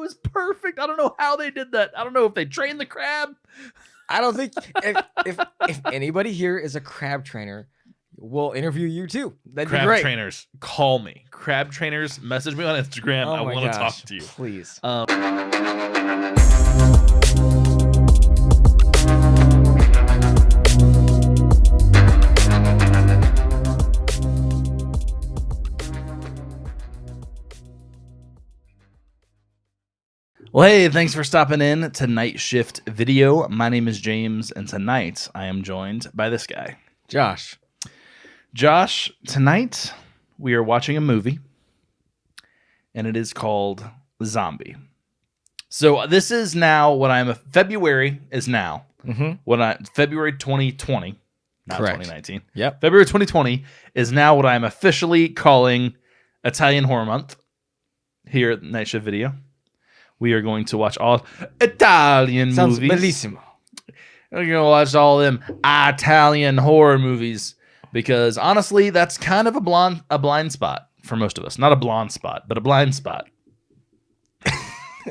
was perfect. I don't know how they did that. I don't know if they trained the crab. I don't think if anybody here is a crab trainer, we'll interview you too. That'd be Crab great. trainers, call me. Crab trainers, message me on Instagram. I want to talk to you. Please. Well, hey, thanks for stopping in to Night Shift Video. My name is James, and tonight I am joined by this guy, Josh. Josh, tonight we are watching a movie, and it is called Zombie. So this is now February is now. Mm-hmm. February 2020, not Correct. 2019. Yep. February 2020 is now what I'm officially calling Italian Horror Month here at Night Shift Video. We are going to watch all Italian Sounds movies. bellissimo. We're going to watch all them Italian horror movies because honestly, that's kind of a blind spot for most of us. Not a blonde spot, but a blind spot.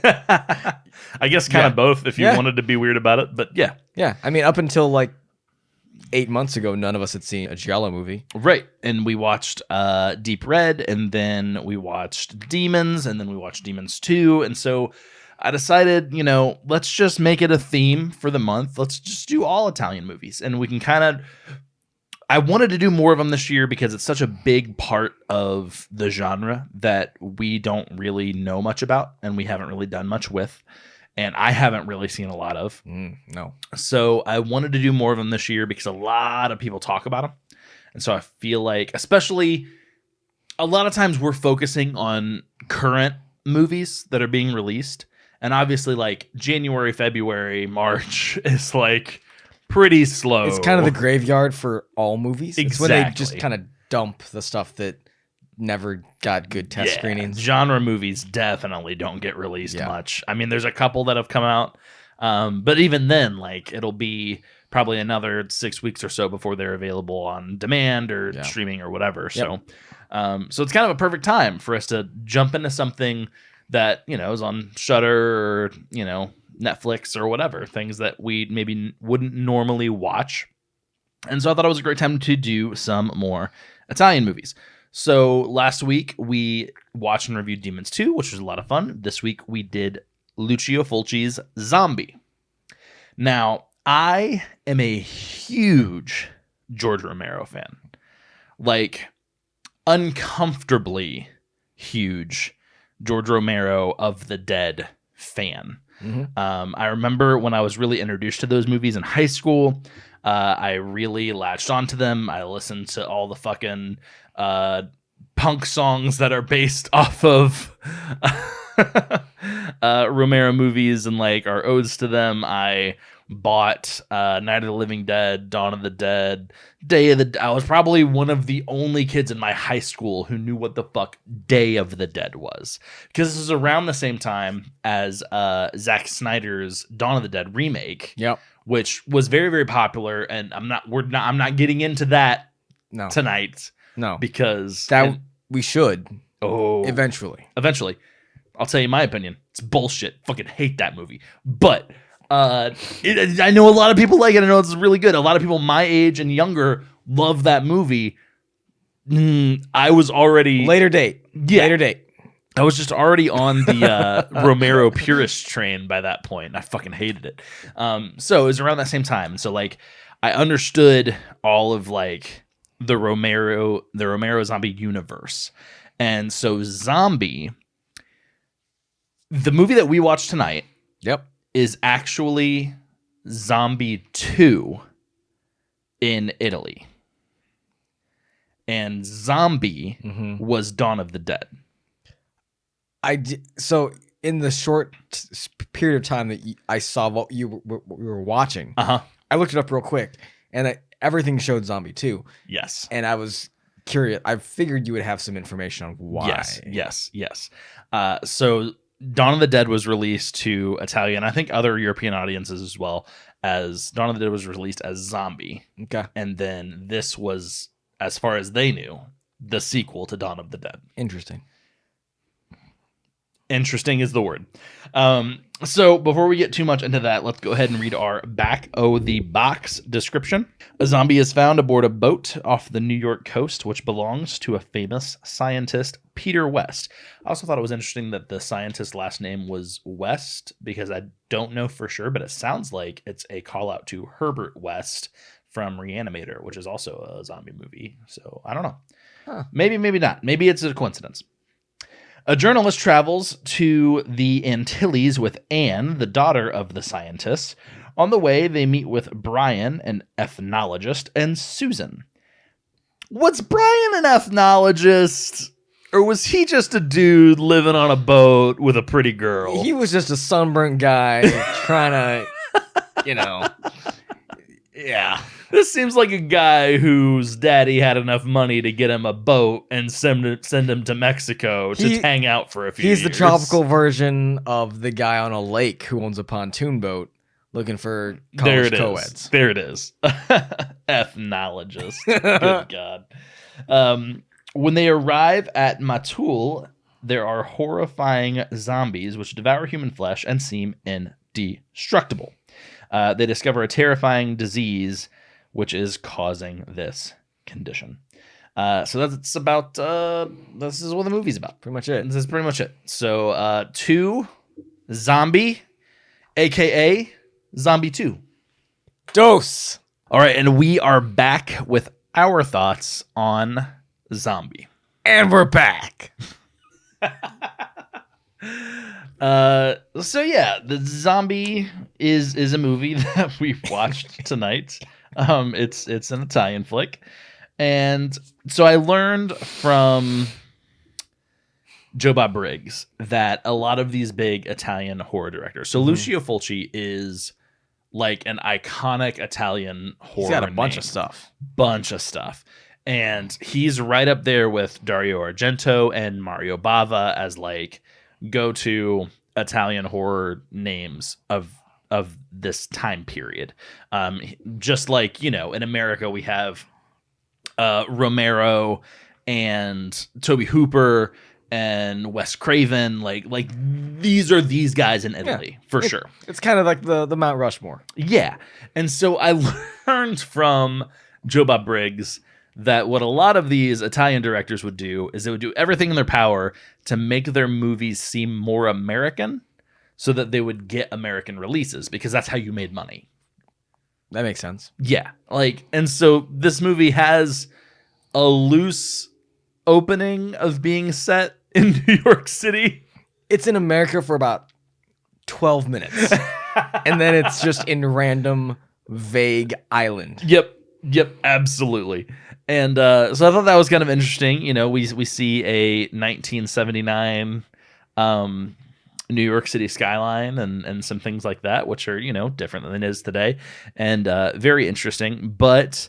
I guess kind of both if you wanted to be weird about it, but yeah. Yeah, I mean, up until like 8 months ago, none of us had seen a giallo movie. Right. And we watched Deep Red, and then we watched Demons, and then we watched Demons 2. And so I decided, let's just make it a theme for the month. Let's just do all Italian movies. And we can I wanted to do more of them this year because it's such a big part of the genre that we don't really know much about, and we haven't really done much with. And I haven't really seen a lot of. No. So I wanted to do more of them this year because a lot of people talk about them. And so I feel like, especially a lot of times we're focusing on current movies that are being released. And obviously like January, February, March is like pretty slow. It's kind of the graveyard for all movies. Exactly. It's when they just kind of dump the stuff that never got good test screenings. Genre movies definitely don't get released much. I mean, there's a couple that have come out, but even then, like it'll be probably another 6 weeks or so before they're available on demand or streaming or whatever. Yep. So it's kind of a perfect time for us to jump into something that is on Shudder or Netflix or whatever, things that we maybe wouldn't normally watch. And so I thought it was a great time to do some more Italian movies. So last week we watched and reviewed Demons 2, which was a lot of fun. This week we did Lucio Fulci's Zombie. Now, I am a huge George Romero fan. Like, uncomfortably huge George Romero of the Dead fan. Mm-hmm. I remember when I was really introduced to those movies in high school, I really latched onto them. I listened to all the fucking punk songs that are based off of Romero movies and like our odes to them. I bought Night of the Living Dead, Dawn of the Dead, I was probably one of the only kids in my high school who knew what the fuck Day of the Dead was, because this was around the same time as Zack Snyder's Dawn of the Dead remake. Yep. Which was very, very popular, and I'm not getting into that tonight. No, because we should. Oh, eventually. I'll tell you my opinion. It's bullshit. Fucking hate that movie. But I know a lot of people like it. I know it's really good. A lot of people my age and younger love that movie. I was already later date. I was just already on the Romero purist train by that point. I fucking hated it. So it was around that same time. So like I understood all of like the Romero zombie universe. And so Zombie, the movie that we watched tonight, is actually Zombie 2 in Italy. And Zombie was Dawn of the Dead. So in the short period of time that I saw what you were watching, I looked it up real quick, and everything showed Zombie 2. Yes. And I was curious. I figured you would have some information on why. Yes. So Dawn of the Dead was released to Italian, I think other European audiences as well, as Dawn of the Dead was released as Zombie. Okay. And then this was, as far as they knew, the sequel to Dawn of the Dead. Interesting. Interesting is the word. So before we get too much into that, let's go ahead and read our back of the box description. A zombie is found aboard a boat off the New York coast, which belongs to a famous scientist, Peter West. I also thought it was interesting that the scientist's last name was West, because I don't know for sure, but it sounds like it's a call out to Herbert West from Reanimator, which is also a zombie movie. So I don't know. Huh. Maybe not. Maybe it's a coincidence. A journalist travels to the Antilles with Anne, the daughter of the scientist. On the way, they meet with Brian, an ethnologist, and Susan. Was Brian an ethnologist? Or was he just a dude living on a boat with a pretty girl? He was just a sunburnt guy trying to, Yeah. This seems like a guy whose daddy had enough money to get him a boat and send him to Mexico to hang out for a few years. He's the tropical version of the guy on a lake who owns a pontoon boat looking for college co-eds. There it is. Ethnologist. Good God. When they arrive at Matul, there are horrifying zombies which devour human flesh and seem indestructible. They discover a terrifying disease which is causing this condition. So that's about, this is what the movie's about. Pretty much it. This is pretty much it. So 2, Zombie, a.k.a. Zombie 2. Dose. All right, and we are back with our thoughts on Zombie. And we're back. So yeah, the Zombie is a movie that we watched tonight. It's an Italian flick. And so I learned from Joe Bob Briggs that a lot of these big Italian horror directors. So Lucio Fulci is like an iconic Italian horror. He's got a bunch of stuff. And he's right up there with Dario Argento and Mario Bava as like go-to Italian horror names of this time period. Just like, in America we have Romero and Tobe Hooper and Wes Craven. Like these are these guys in Italy for sure. It's kind of like the Mount Rushmore. Yeah. And so I learned from Joe Bob Briggs that what a lot of these Italian directors would do is they would do everything in their power to make their movies seem more American so that they would get American releases, because that's how you made money. That makes sense. Yeah. And so this movie has a loose opening of being set in New York City. It's in America for about 12 minutes. And then it's just in random, vague island. Yep, absolutely. And so I thought that was kind of interesting. We see a 1979 New York City skyline and some things like that, which are, different than it is today, and very interesting. But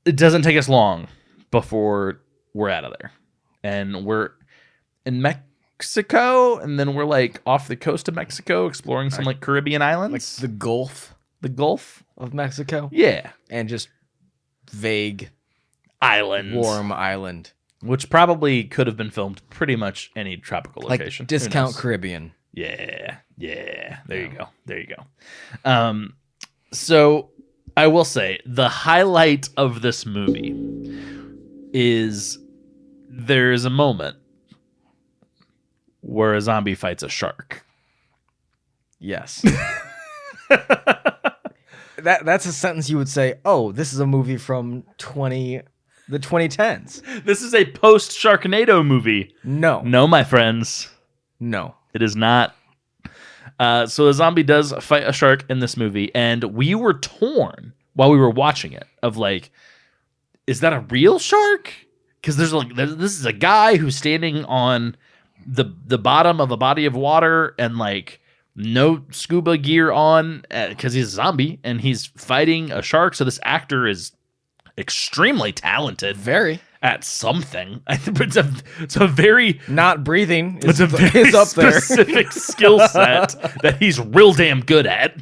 it doesn't take us long before we're out of there. And we're in Mexico, and then we're like off the coast of Mexico exploring some like Caribbean islands. Like the Gulf. The Gulf of Mexico? Yeah. And just vague islands. Warm island. Which probably could have been filmed pretty much any tropical location. Like Discount Caribbean. Yeah. There you go. So I will say the highlight of this movie is there's a moment where a zombie fights a shark. Yes. That's a sentence you would say, oh, this is a movie from the 2010s. This is a post-Sharknado movie. No, my friends. No. It is not. So a zombie does fight a shark in this movie, and we were torn while we were watching it of like, is that a real shark? Because this is a guy who's standing on the bottom of a body of water and like no scuba gear on because he's a zombie and he's fighting a shark. So this actor is extremely talented. Very. At something. I think it's a very not breathing. It's a very up there. Specific skill set that he's real damn good at.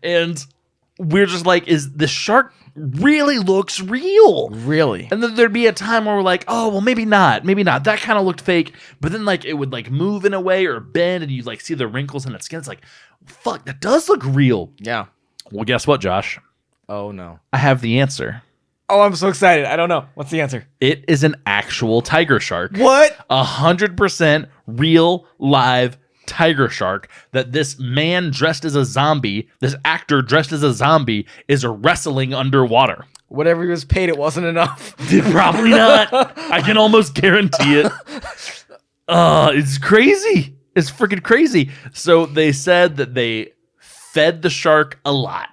And we're just like, is the shark really looks real? Really? And then there'd be a time where we're like, oh, well, maybe not. That kind of looked fake. But then like it would like move in a way or bend, and you like see the wrinkles in its skin. It's like, fuck, that does look real. Yeah. Well, guess what, Josh? Oh no. I have the answer. Oh, I'm so excited. I don't know. What's the answer? It is an actual tiger shark. What? 100% real live tiger shark that this man dressed as a zombie, this actor dressed as a zombie, is wrestling underwater. Whatever he was paid, it wasn't enough. Probably not. I can almost guarantee it. It's crazy. It's freaking crazy. So they said that they fed the shark a lot.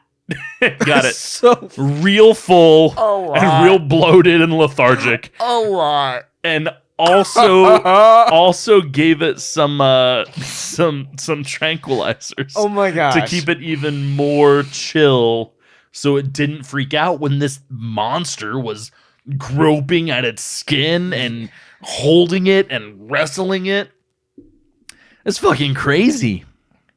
Got it. So real full and real bloated and lethargic. A lot. And also gave it some tranquilizers. Oh my gosh. To keep it even more chill, so it didn't freak out when this monster was groping at its skin and holding it and wrestling it. It's fucking crazy.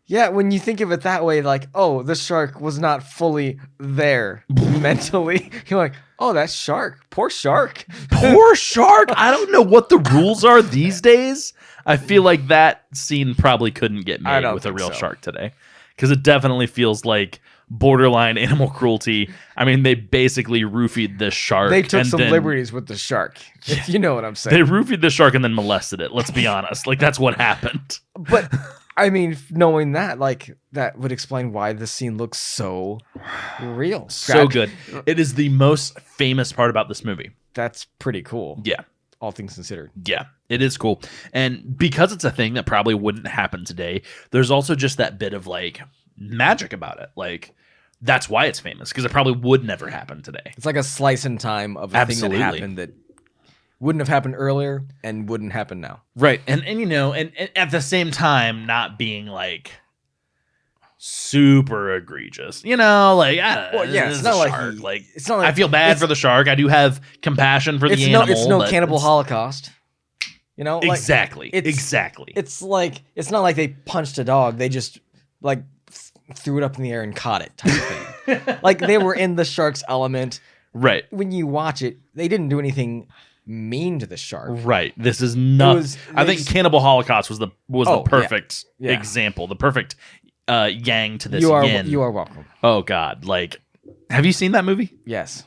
Yeah, when you think of it that way, like, oh, the shark was not fully there mentally. You're like, oh, that shark. Poor shark. Poor shark. I don't know what the rules are these days. I feel like that scene probably couldn't get made with a real shark today. Because it definitely feels like borderline animal cruelty. I mean, they basically roofied this shark. They took some liberties with the shark, if you know what I'm saying. They roofied the shark and then molested it. Let's be honest. Like, that's what happened. But... I mean, knowing that, like, that would explain why the scene looks so real. So good. It is the most famous part about this movie. That's pretty cool. Yeah. All things considered. Yeah, it is cool. And because it's a thing that probably wouldn't happen today, there's also just that bit of, like, magic about it. Like, that's why it's famous, because it probably would never happen today. It's like a slice in time of a thing that happened that wouldn't have happened earlier and wouldn't happen now. Right. And you know, and at the same time, not being like super egregious, you know, like, well, yeah, it's not like it's not like I feel bad for the shark. I do have compassion for the animal. It's no cannibal holocaust. You know, exactly. Exactly. It's like, it's not like they punched a dog. They just like threw it up in the air and caught it type thing. Like they were in the shark's element. Right. When you watch it, they didn't do anything mean to the shark. Right. This is not. I think Cannibal Holocaust was the perfect example, the perfect yang to this. You are welcome. Oh God! Like, have you seen that movie? Yes.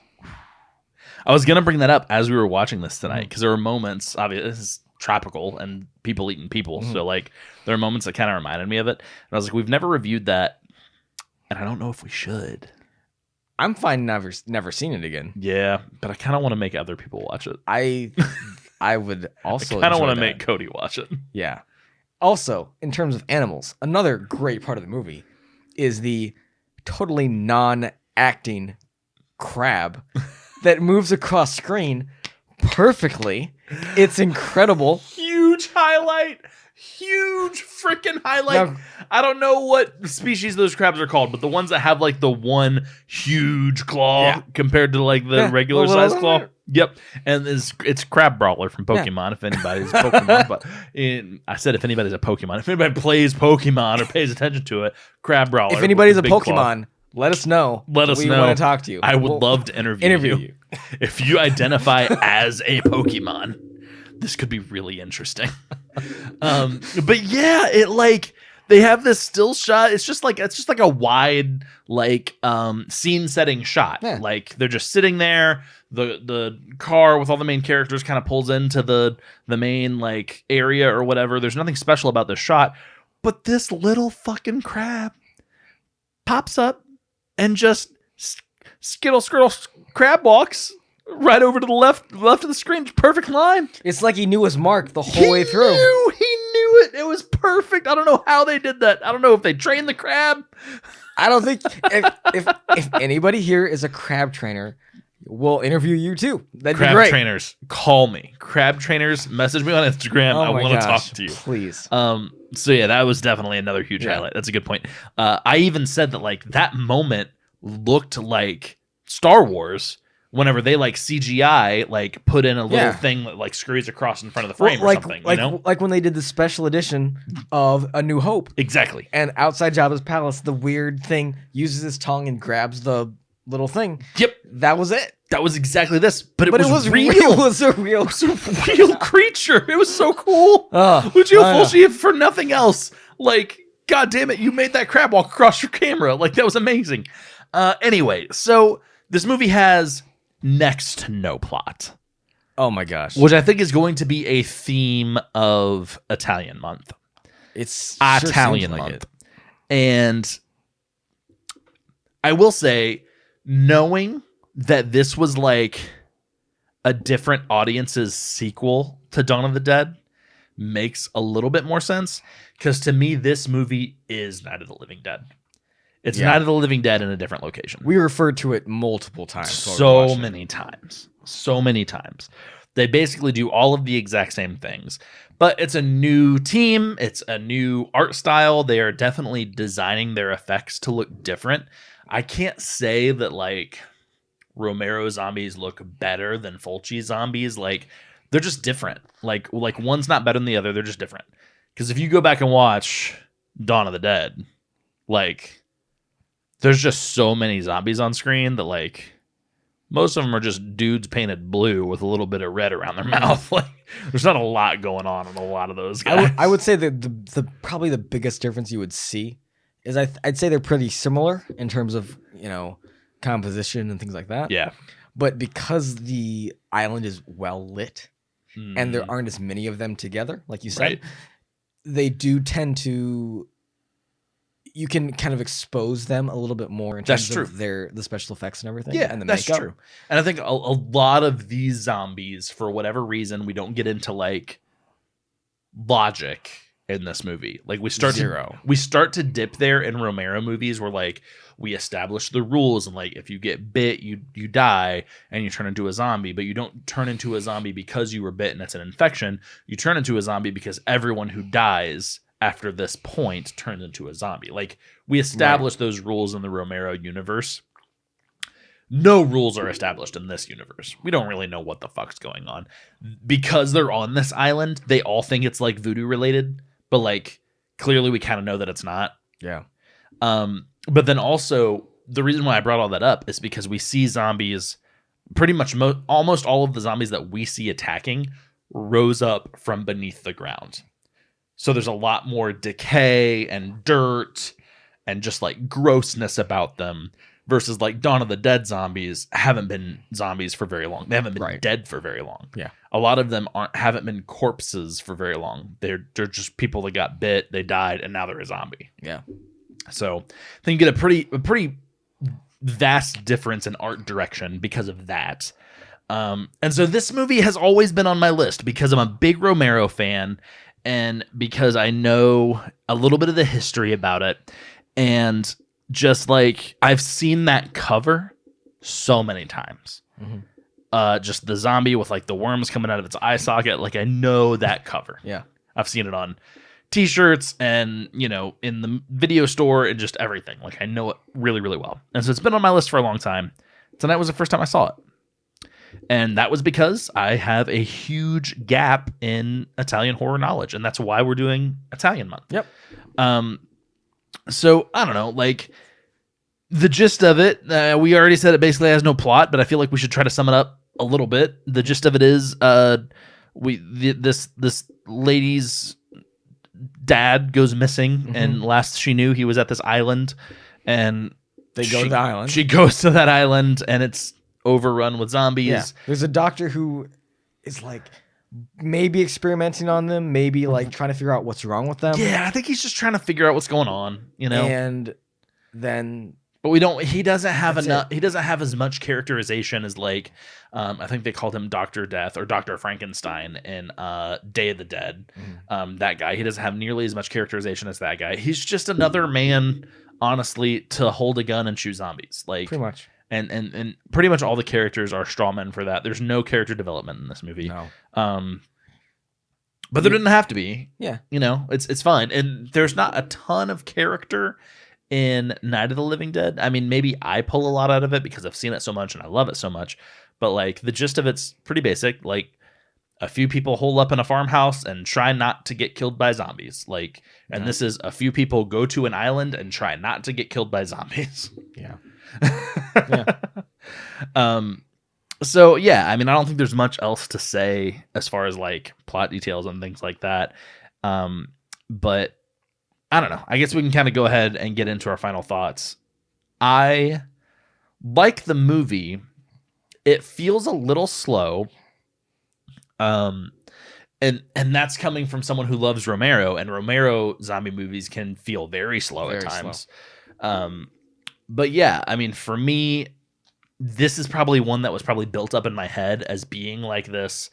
I was gonna bring that up as we were watching this tonight because there were moments. Obviously, this is tropical and people eating people, so like there are moments that kind of reminded me of it. And I was like, we've never reviewed that, and I don't know if we should. I'm fine never seen it again. Yeah, but I kind of want to make other people watch it. I would also I kind of want to make Cody watch it. Yeah. Also, in terms of animals, another great part of the movie is the totally non-acting crab that moves across screen perfectly. It's incredible. Huge highlight. Huge freaking highlight. Now, I don't know what species those crabs are called, but the ones that have like the one huge claw compared to like the regular size claw. Yep. And it's Crab Brawler from Pokemon, if anybody's a Pokemon. But I said if anybody's a Pokemon. If anybody plays Pokemon or pays attention to it, Crab Brawler. If anybody's a Pokemon, let us know. Let us know. We want to talk to you. I would love to interview you. If you identify as a Pokemon, this could be really interesting. But yeah, it like they have this still shot. It's just like a wide like scene setting shot. Yeah. Like they're just sitting there. The car with all the main characters kind of pulls into the main like area or whatever. There's nothing special about this shot, but this little fucking crab pops up and just skittle crab walks right over to the left of the screen. Perfect line. It's like he knew his mark the whole way through. He knew it. It was perfect. I don't know how they did that. I don't know if they trained the crab. I don't think if anybody here is a crab trainer, we'll interview you too. That'd be great. Crab trainers, call me. Crab trainers, message me on Instagram. I want to talk to you. Please. So yeah, that was definitely another huge highlight. That's a good point. I even said that like that moment looked like Star Wars whenever they like CGI, like put in a little Yeah. thing that like screws across in front of the frame or like, something, like, you know? like when they did the special edition of A New Hope, Exactly. and outside Jabba's palace, the weird thing uses his tongue and grabs the little thing. Yep. That was it. That was exactly this, but it But was it real. was a real. It was a real creature. It was so cool. Lucio I know. Fulci, if for nothing else, like, God damn it, you made that crab walk across your camera. Like, that was amazing. Anyway, so this movie has next to no plot, Oh my gosh. which I think is going to be a theme of Italian month. It's Italian sure seems like month. it. And I will say, knowing that this was like a different audience's sequel to Dawn of the Dead makes a little bit more sense, because to me, this movie is Night of the Living Dead. It's Yeah. Night of the Living Dead in a different location. We referred to it multiple times. while we So watched it. many times. So many times. They basically do all of the exact same things. But it's a new team. It's a new art style. They are definitely designing their effects to look different. I can't say that, like, Romero zombies look better than Fulci zombies. Like, they're just different. Like one's not better than the other. They're just different. Because if you go back and watch Dawn of the Dead, like, there's just so many zombies on screen that, like, most of them are just dudes painted blue with a little bit of red around their mouth. Like, there's not a lot going on in a lot of those guys. I would say that the probably the biggest difference you would see is I'd say they're pretty similar in terms of, composition and things like that. Yeah. But because the island is well lit and there aren't as many of them together, like you said, Right. they do tend to. You can kind of expose them a little bit more in That's terms of true. the special effects and everything. Yeah, and the that's makeup. true. And I think a lot of these zombies, for whatever reason, we don't get into, like, logic in this movie. Like, we start to dip there in Romero movies where, like, we establish the rules, and, like, if you get bit, you die and you turn into a zombie, but you don't turn into a zombie because you were bit and it's an infection. You turn into a zombie because everyone who dies after this point turns into a zombie. Like, we establish those rules in the Romero universe. No rules are established in this universe. We don't really know what the fuck's going on. Because they're on this island, they all think it's, like, voodoo related, but, like, clearly we kind of know that it's not. Yeah. But then also, the reason why I brought all that up is because we see zombies, pretty much almost all of the zombies that we see attacking rose up from beneath the ground. So there's a lot more decay and dirt and just, like, grossness about them, versus, like, Dawn of the Dead zombies haven't been zombies for very long. They haven't been dead for very long. Yeah. A lot of them haven't been corpses for very long. They're just people that got bit, they died, and now they're a zombie. Yeah. So I think you get a pretty vast difference in art direction because of that. And so this movie has always been on my list because I'm a big Romero fan, and because I know a little bit of the history about it, and just, like, I've seen that cover so many times. Mm-hmm. Just the zombie with, like, the worms coming out of its eye socket. Like, I know that cover. Yeah. I've seen it on t-shirts and, in the video store and just everything. Like, I know it really, really well. And so it's been on my list for a long time. Tonight was the first time I saw it. And that was because I have a huge gap in Italian horror knowledge. And that's why we're doing Italian month. Yep. So I don't know, like, the gist of it, we already said it basically has no plot, but I feel like we should try to sum it up a little bit. The gist of it is, this lady's dad goes missing, and last she knew, he was at this island, and They go to the island. She goes to that island, and it's overrun with zombies. Yeah. There's a doctor who is, like, maybe experimenting on them, maybe, like, trying to figure out what's wrong with them. Yeah, I think he's just trying to figure out what's going on, And then But he doesn't have enough. He doesn't have as much characterization as, like, I think they called him Dr. Death or Dr. Frankenstein in Day of the Dead. That guy, he doesn't have nearly as much characterization as that guy. He's just another man, honestly, to hold a gun and shoot zombies. Like, pretty much. And pretty much all the characters are straw men for that. There's no character development in this movie. No. But there didn't have to be. Yeah. It's fine. And there's not a ton of character in Night of the Living Dead. I mean, maybe I pull a lot out of it because I've seen it so much and I love it so much, but like the gist of it's pretty basic. Like a few people hole up in a farmhouse and try not to get killed by zombies. Like, and this is a few people go to an island and try not to get killed by zombies. Yeah. So yeah, I mean, I don't think there's much else to say as far as like plot details and things like that. But I don't know. I guess we can kind of go ahead and get into our final thoughts. I like the movie. It feels a little slow. And that's coming from someone who loves Romero, and Romero zombie movies can feel very slow at times. But yeah, I mean, for me, this is probably one that was probably built up in my head as being like this.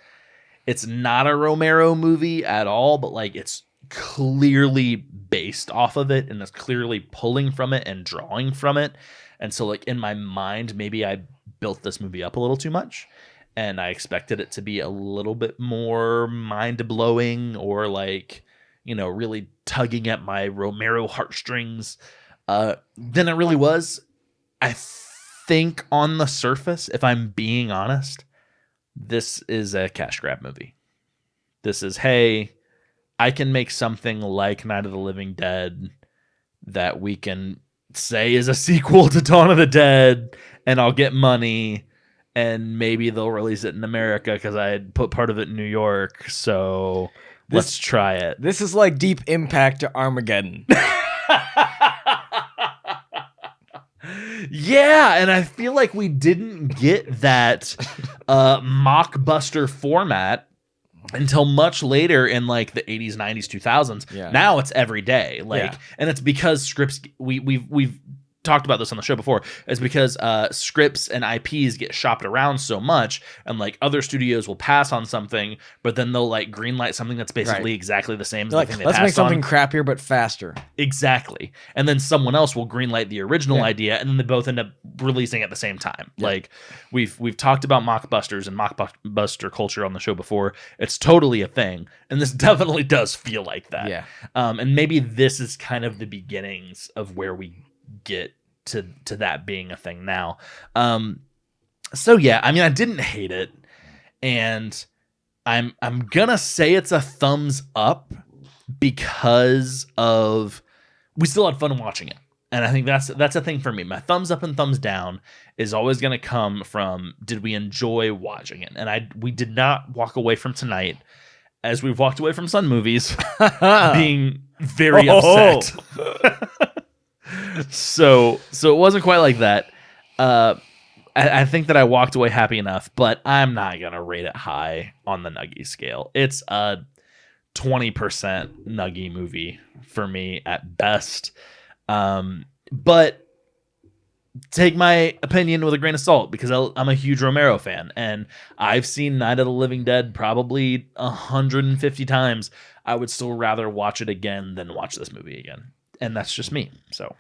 It's not a Romero movie at all, but like it's clearly based off of it and it's clearly pulling from it and drawing from it. And so like in my mind, maybe I built this movie up a little too much and I expected it to be a little bit more mind-blowing or like, you know, really tugging at my Romero heartstrings than it really was. I think on the surface, if I'm being honest, this is a cash grab movie. This is, hey, I can make something like Night of the Living Dead that we can say is a sequel to Dawn of the Dead, and I'll get money, and maybe they'll release it in America because I had put part of it in New York, so let's try it. This is like Deep Impact to Armageddon. Yeah, and I feel like we didn't get that mockbuster format until much later in like the 80s, 90s, 2000s. Yeah. Now it's every day. Like, and it's because scripts we've talked about this on the show before. It's because scripts and IPs get shopped around so much, and like other studios will pass on something, but then they'll like greenlight something that's basically exactly the same as the thing they let's passed make something on. crappier but faster. Exactly. And then someone else will greenlight the original idea, and then they both end up releasing at the same time. Yeah. Like we've talked about mockbusters and mockbuster culture on the show before. It's totally a thing, and this definitely does feel like that. Yeah. And maybe this is kind of the beginnings of where we get to that being a thing now. So yeah, I mean, I didn't hate it, and I'm gonna say it's a thumbs up because of we still had fun watching it, and I think that's a thing for me. My thumbs up and thumbs down is always gonna come from did we enjoy watching it, and we did not walk away from tonight as we've walked away from some movies being very upset. So it wasn't quite like that. I think that I walked away happy enough, but I'm not gonna rate it high on the Nuggie scale. It's a 20% Nuggie movie for me at best. But take my opinion with a grain of salt because I'm a huge Romero fan, and I've seen Night of the Living Dead probably 150 times. I would still rather watch it again than watch this movie again, and that's just me. So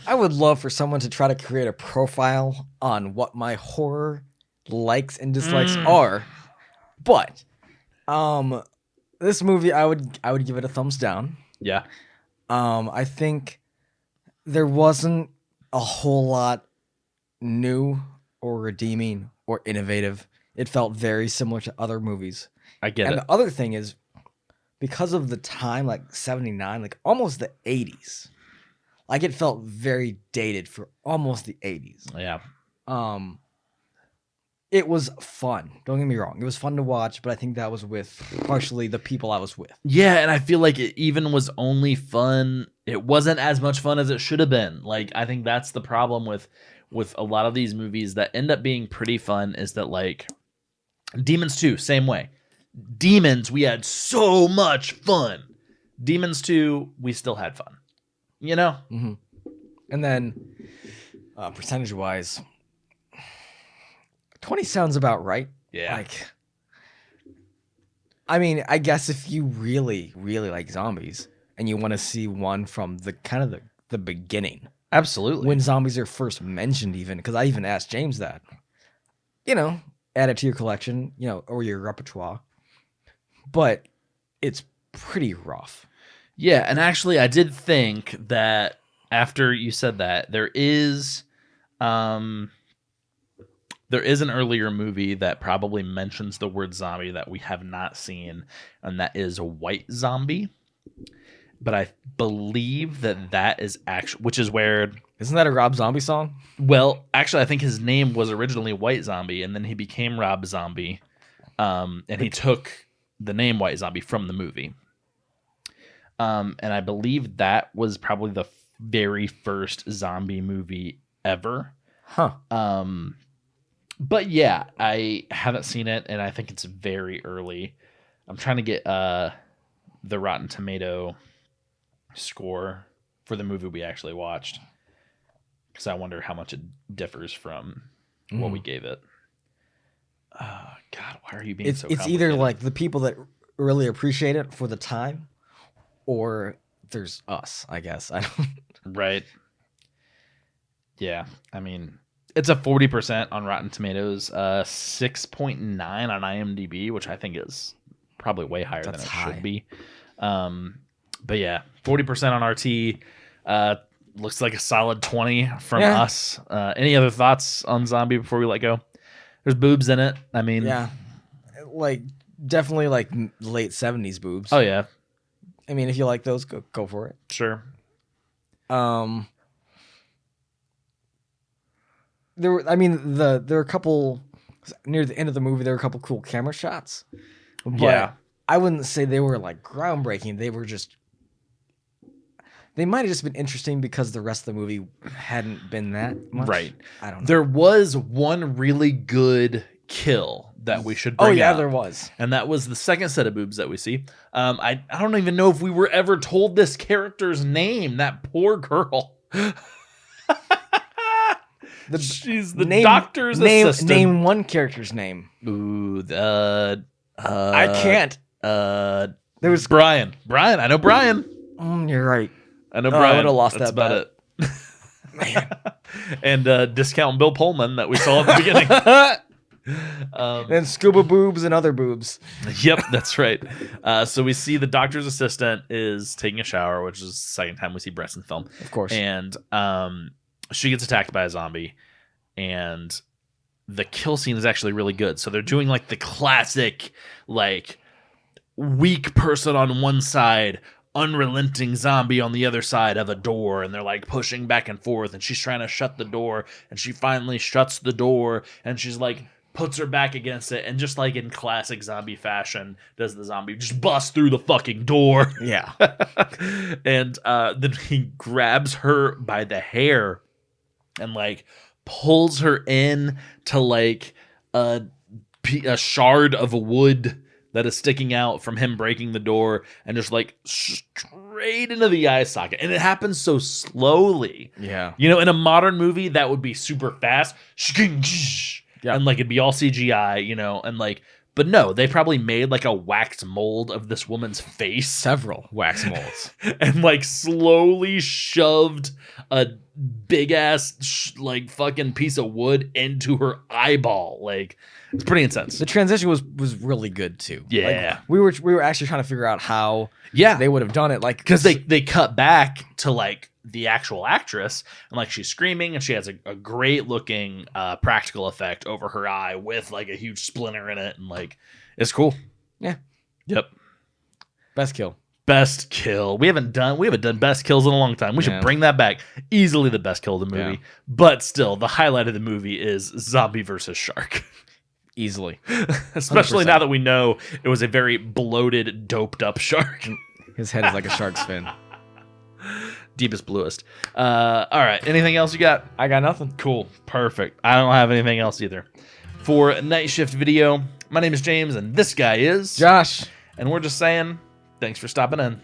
I would love for someone to try to create a profile on what my horror likes and dislikes are, but this movie I would give it a thumbs down. Yeah. I think there wasn't a whole lot new or redeeming or innovative. It felt very similar to other movies. I get it. And the other thing is, because of the time, like 79, like almost the 80s, like it felt very dated for almost the 80s. Yeah. It was fun. Don't get me wrong. It was fun to watch, but I think that was with partially the people I was with. Yeah, and I feel like it even was only fun. It wasn't as much fun as it should have been. Like, I think that's the problem with a lot of these movies that end up being pretty fun is that, like, Demons 2, same way. Demons, we had so much fun. Demons 2, we still had fun. You know? Mm-hmm. And then, percentage-wise, 20 sounds about right. Yeah. Like, I mean, I guess if you really, really like zombies and you want to see one from the kind of the beginning. Absolutely. When zombies are first mentioned even, because I even asked James that. You know, add it to your collection, you know, or your repertoire. But it's pretty rough. Yeah, and actually, I did think that after you said that, there is an earlier movie that probably mentions the word zombie that we have not seen, and that is White Zombie. But I believe that is actually, which is where... Isn't that a Rob Zombie song? Well, actually, I think his name was originally White Zombie, and then he became Rob Zombie, and he took the name White Zombie from the movie. And I believe that was probably the very first zombie movie ever. Huh. But yeah, I haven't seen it, and I think it's very early. I'm trying to get the Rotten Tomato score for the movie we actually watched, because I wonder how much it differs from what we gave it. God, why are you being so complicated? It's either like the people that really appreciate it for the time, or there's us, I guess. I don't... Right. Yeah, I mean, it's a 40% on Rotten Tomatoes, 6.9 on IMDb, which I think is probably way higher than it should be. But yeah, 40% on RT. Looks like a solid 20 from us. Any other thoughts on Zombie before we let go? There's boobs in it. I mean, yeah, like definitely like late 70s boobs. Oh yeah. I mean, if you like those, go for it. Sure. There were a couple near the end of the movie. There were a couple cool camera shots. But I wouldn't say they were like groundbreaking. They might have just been interesting because the rest of the movie hadn't been that much. Right. I don't know. There was one really good kill that we should bring out. There was. And that was the second set of boobs that we see. I don't even know if we were ever told this character's name. That poor girl. She's the doctor's assistant. Name one character's name. Ooh, I can't. There was Brian. I know Brian. You're right. I know Brian. I would have lost That's that about bet. it. And discount Bill Pullman that we saw at the beginning. And scuba boobs and other boobs. Yep, that's right. So we see the doctor's assistant is taking a shower, which is the second time we see breasts in film. Of course. And she gets attacked by a zombie. And the kill scene is actually really good. So they're doing like the classic, like, weak person on one side, unrelenting zombie on the other side of a door, and they're like pushing back and forth, and she's trying to shut the door, and she finally shuts the door, and she's like puts her back against it, and just like in classic zombie fashion, does the zombie just bust through the fucking door. Yeah. And then he grabs her by the hair and like pulls her in to like a shard of wood that is sticking out from him breaking the door, and just like straight into the eye socket. And it happens so slowly. Yeah. You know, in a modern movie, that would be super fast. Yeah. And like it'd be all CGI, you know, and like, but no, they probably made like a wax mold of this woman's face. Several wax molds. And like slowly shoved a big ass like fucking piece of wood into her eyeball. Like, it's pretty intense. The transition was really good too. Yeah. Like, we were actually trying to figure out how they would have done it. Like, because they cut back to like the actual actress, and like she's screaming, and she has a great looking practical effect over her eye with like a huge splinter in it, and like it's cool. Yeah. Yep. Best kill. Best kill. We haven't done best kills in a long time. We should bring that back. Easily the best kill of the movie. Yeah. But still, the highlight of the movie is zombie versus shark. Easily. Especially 100%. now that we know it was a very bloated, doped up shark. His head is like a shark's fin. Deepest, bluest. All right. Anything else you got? I got nothing. Cool. Perfect. I don't have anything else either. For Night Shift Video, my name is James, and this guy is Josh. And we're just saying, thanks for stopping in.